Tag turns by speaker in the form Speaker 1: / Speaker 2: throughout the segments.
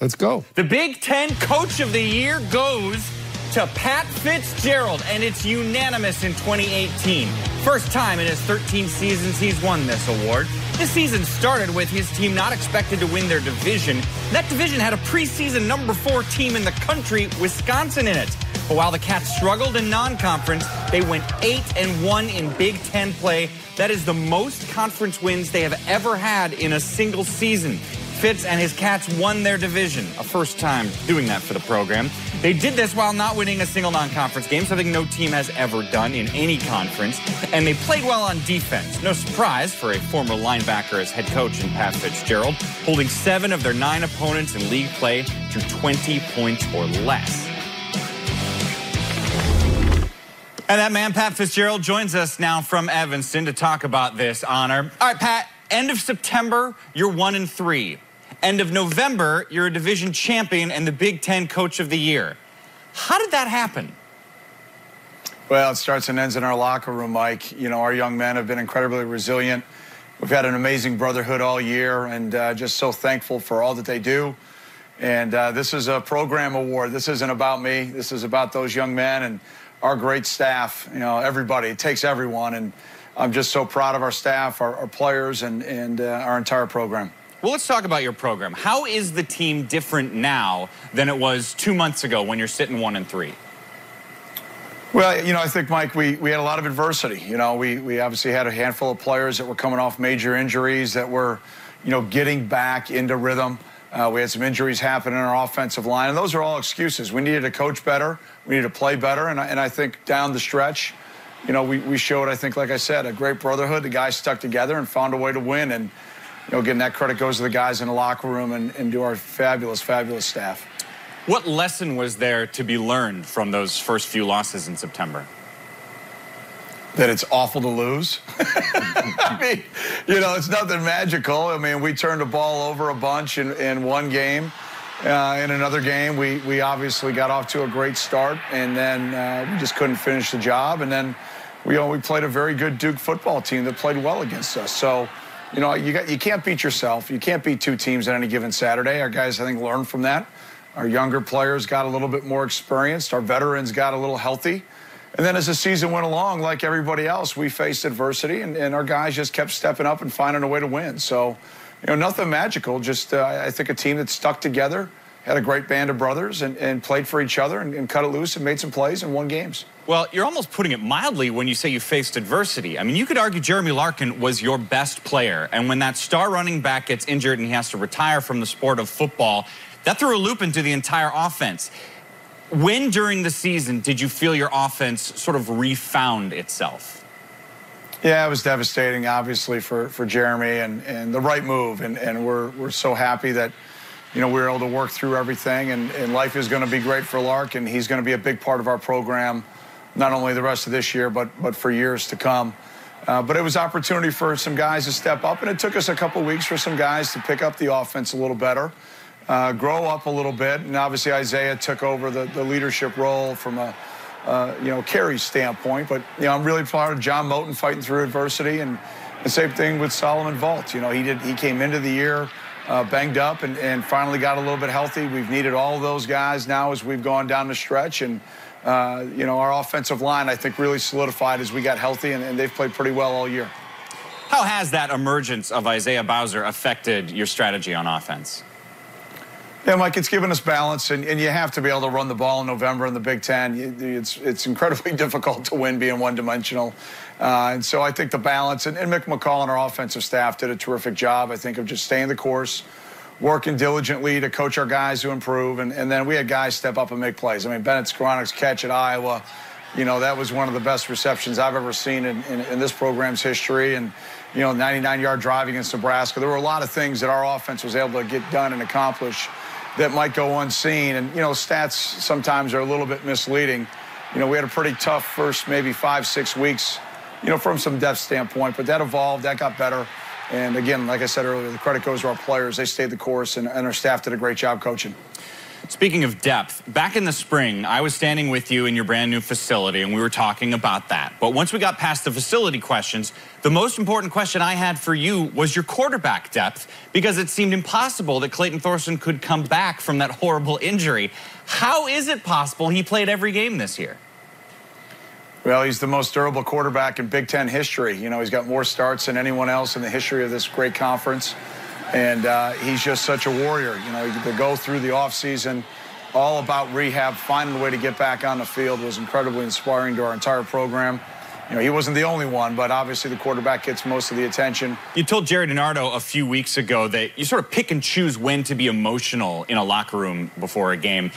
Speaker 1: Let's go.
Speaker 2: The Big Ten Coach of the Year goes to Pat Fitzgerald, and it's unanimous in 2018. First time in his 13 seasons he's won this award. This season started with his team not expected to win their division. That division had a preseason number 4 team in the country, Wisconsin, in it. But while the Cats struggled in non-conference, they went 8-1 in Big Ten play. That is the most conference wins they have ever had in a single season. Fitz and his Cats won their division, a first time doing that for the program. They did this while not winning a single non-conference game, something no team has ever done in any conference. And they played well on defense. No surprise for a former linebacker as head coach in Pat Fitzgerald, holding 7 of their 9 opponents in league play to 20 points or less. And that man, Pat Fitzgerald, joins us now from Evanston to talk about this honor. All right, Pat, end of September, you're 1-3. End of November, you're a division champion and the Big Ten Coach of the Year. How did that happen?
Speaker 3: Well, it starts and ends in our locker room, Mike. You know, our young men have been incredibly resilient. We've had an amazing brotherhood all year, and just so thankful for all that they do. And this is a program award. This isn't about me. This is about those young men and our great staff. You know, everybody. It takes everyone, and I'm just so proud of our staff, our players, and our entire program.
Speaker 2: Well, let's talk about your program. How is the team different now than it was 2 months ago when you're sitting 1-3?
Speaker 3: Well, you know, I think, Mike, we had a lot of adversity. You know, we obviously had a handful of players that were coming off major injuries that were, you know, getting back into rhythm. We had some injuries happen in our offensive line, and those are all excuses. We needed to coach better. We needed to play better, and I think down the stretch, you know, we showed, I think, like I said, a great brotherhood. The guys stuck together and found a way to win, and you know, again, that credit goes to the guys in the locker room and to our fabulous, fabulous staff.
Speaker 2: What lesson was there to be learned from those first few losses in September?
Speaker 3: That it's awful to lose. I mean, you know, it's nothing magical. I mean, we turned the ball over a bunch in one game. In another game, we obviously got off to a great start, and then we just couldn't finish the job. And then we played a very good Duke football team that played well against us. So, you know, you can't beat yourself. You can't beat 2 teams on any given Saturday. Our guys, I think, learned from that. Our younger players got a little bit more experienced. Our veterans got a little healthy. And then as the season went along, like everybody else, we faced adversity, and our guys just kept stepping up and finding a way to win. So, you know, nothing magical, just I think a team that stuck together, had a great band of brothers, and played for each other and cut it loose and made some plays and won games.
Speaker 2: Well, you're almost putting it mildly when you say you faced adversity. I mean, you could argue Jeremy Larkin was your best player, and when that star running back gets injured and he has to retire from the sport of football, that threw a loop into the entire offense. When during the season did you feel your offense sort of refound itself?
Speaker 3: Yeah, it was devastating, obviously, for Jeremy, and the right move, and we're so happy that, you know, we were able to work through everything, and life is going to be great for Lark, and he's going to be a big part of our program, not only the rest of this year, but for years to come. But it was opportunity for some guys to step up, and it took us a couple weeks for some guys to pick up the offense a little better, grow up a little bit, and obviously Isaiah took over the leadership role from a you know, carry standpoint. But, you know, I'm really proud of John Moten fighting through adversity, and the same thing with Solomon Vaught. You know, he came into the year banged up and finally got a little bit healthy. We've needed all of those guys now as we've gone down the stretch, and you know, our offensive line, I think, really solidified as we got healthy, and they've played pretty well all year.
Speaker 2: How has that emergence of Isaiah Bowser affected your strategy on offense?
Speaker 3: Yeah, Mike, it's given us balance, and you have to be able to run the ball in November in the Big Ten. It's incredibly difficult to win being one-dimensional. And so I think the balance, and Mick McCall and our offensive staff did a terrific job, I think, of just staying the course, working diligently to coach our guys to improve, and then we had guys step up and make plays. I mean, Bennett Skowronek's catch at Iowa, you know, that was one of the best receptions I've ever seen in this program's history. And, you know, 99-yard drive against Nebraska. There were a lot of things that our offense was able to get done and accomplish that might go unseen. And, you know, stats sometimes are a little bit misleading. You know, we had a pretty tough first maybe 5-6 weeks, you know, from some depth standpoint, but that evolved, that got better. And again, like I said earlier, the credit goes to our players. They stayed the course, and our staff did a great job coaching.
Speaker 2: Speaking of depth, back in the spring, I was standing with you in your brand new facility, and we were talking about that. But once we got past the facility questions, the most important question I had for you was your quarterback depth, because it seemed impossible that Clayton Thorson could come back from that horrible injury. How is it possible he played every game this year?
Speaker 3: Well, he's the most durable quarterback in Big Ten history. You know, he's got more starts than anyone else in the history of this great conference. And he's just such a warrior. You know, to go through the offseason, all about rehab, finding a way to get back on the field was incredibly inspiring to our entire program. You know, he wasn't the only one, but obviously the quarterback gets most of the attention.
Speaker 2: You told Jerry DiNardo a few weeks ago that you sort of pick and choose when to be emotional in a locker room before a game.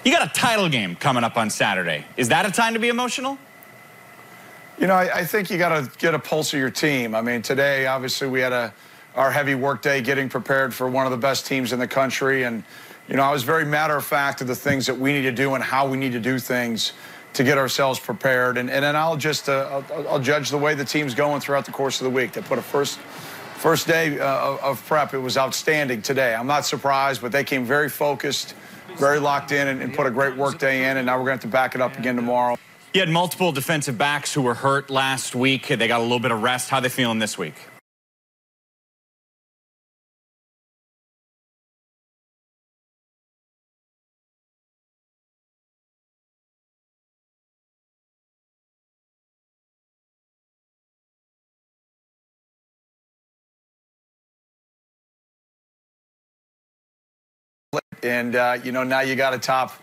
Speaker 2: You got a title game coming up on Saturday. Is that a time to be emotional?
Speaker 3: You know, I think you got to get a pulse of your team. I mean, today, obviously, we had our heavy work day getting prepared for one of the best teams in the country. And, you know, I was very matter-of-fact of the things that we need to do and how we need to do things to get ourselves prepared. And then I'll judge the way the team's going throughout the course of the week. They put a first day of prep. It was outstanding today. I'm not surprised, but they came very focused, very locked in, and put a great work day in. And now we're going to have to back it up again tomorrow.
Speaker 2: You had multiple defensive backs who were hurt last week. They got a little bit of rest. How are they feeling this week?
Speaker 3: And, you know, now you got a top,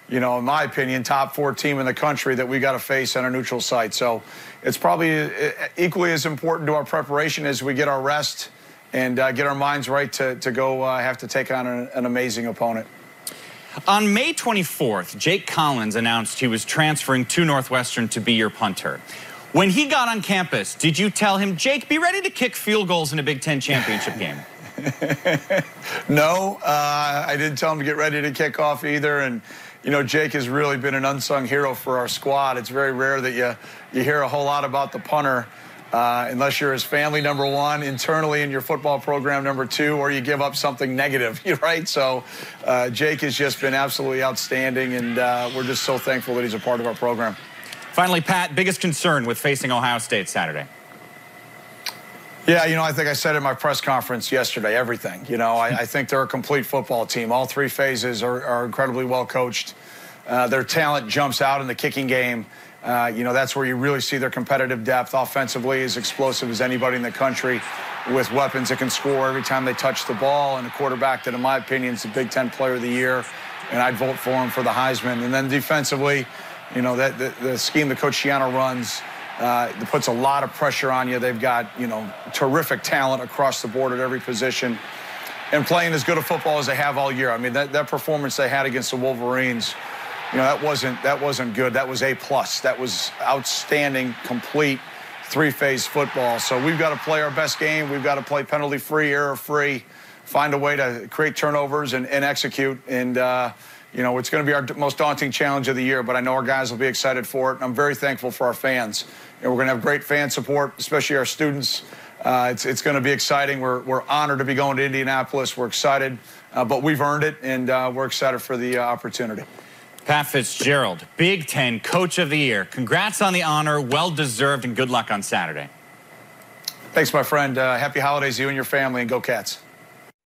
Speaker 3: you know, in my opinion, top 4 team in the country that we got to face on a neutral site. So it's probably equally as important to our preparation as we get our rest and get our minds right to go have to take on an amazing opponent.
Speaker 2: On May 24th, Jake Collins announced he was transferring to Northwestern to be your punter. When he got on campus, did you tell him, Jake, be ready to kick field goals in a Big Ten championship game?
Speaker 3: No, I didn't tell him to get ready to kick off either. And, you know, Jake has really been an unsung hero for our squad. It's very rare that you hear a whole lot about the punter unless you're his family, number one, internally in your football program, number two, or you give up something negative, right? So Jake has just been absolutely outstanding, and we're just so thankful that he's a part of our program.
Speaker 2: Finally, Pat, biggest concern with facing Ohio State Saturday?
Speaker 3: Yeah, you know, I think I said in my press conference yesterday, everything. You know, I think they're a complete football team. All 3 phases are incredibly well coached. Their talent jumps out in the kicking game. You know, that's where you really see their competitive depth. Offensively, as explosive as anybody in the country, with weapons that can score every time they touch the ball, and a quarterback that, in my opinion, is the Big Ten Player of the Year, and I'd vote for him for the Heisman. And then defensively, you know, the scheme that Coach Schiano runs, it puts a lot of pressure on you. They've got, you know, terrific talent across the board at every position, and playing as good a football as they have all year. I mean, that performance they had against the Wolverines, you know, that wasn't good. That was A+. That was outstanding, complete 3-phase football. So we've got to play our best game. We've got to play penalty-free, error-free, find a way to create turnovers and execute. And you know, it's going to be our most daunting challenge of the year, but I know our guys will be excited for it. And I'm very thankful for our fans. And we're going to have great fan support, especially our students. It's going to be exciting. We're honored to be going to Indianapolis. We're excited, but we've earned it, and we're excited for the opportunity.
Speaker 2: Pat Fitzgerald, Big Ten Coach of the Year. Congrats on the honor. Well-deserved, and good luck on Saturday.
Speaker 3: Thanks, my friend. Happy holidays to you and your family, and go Cats.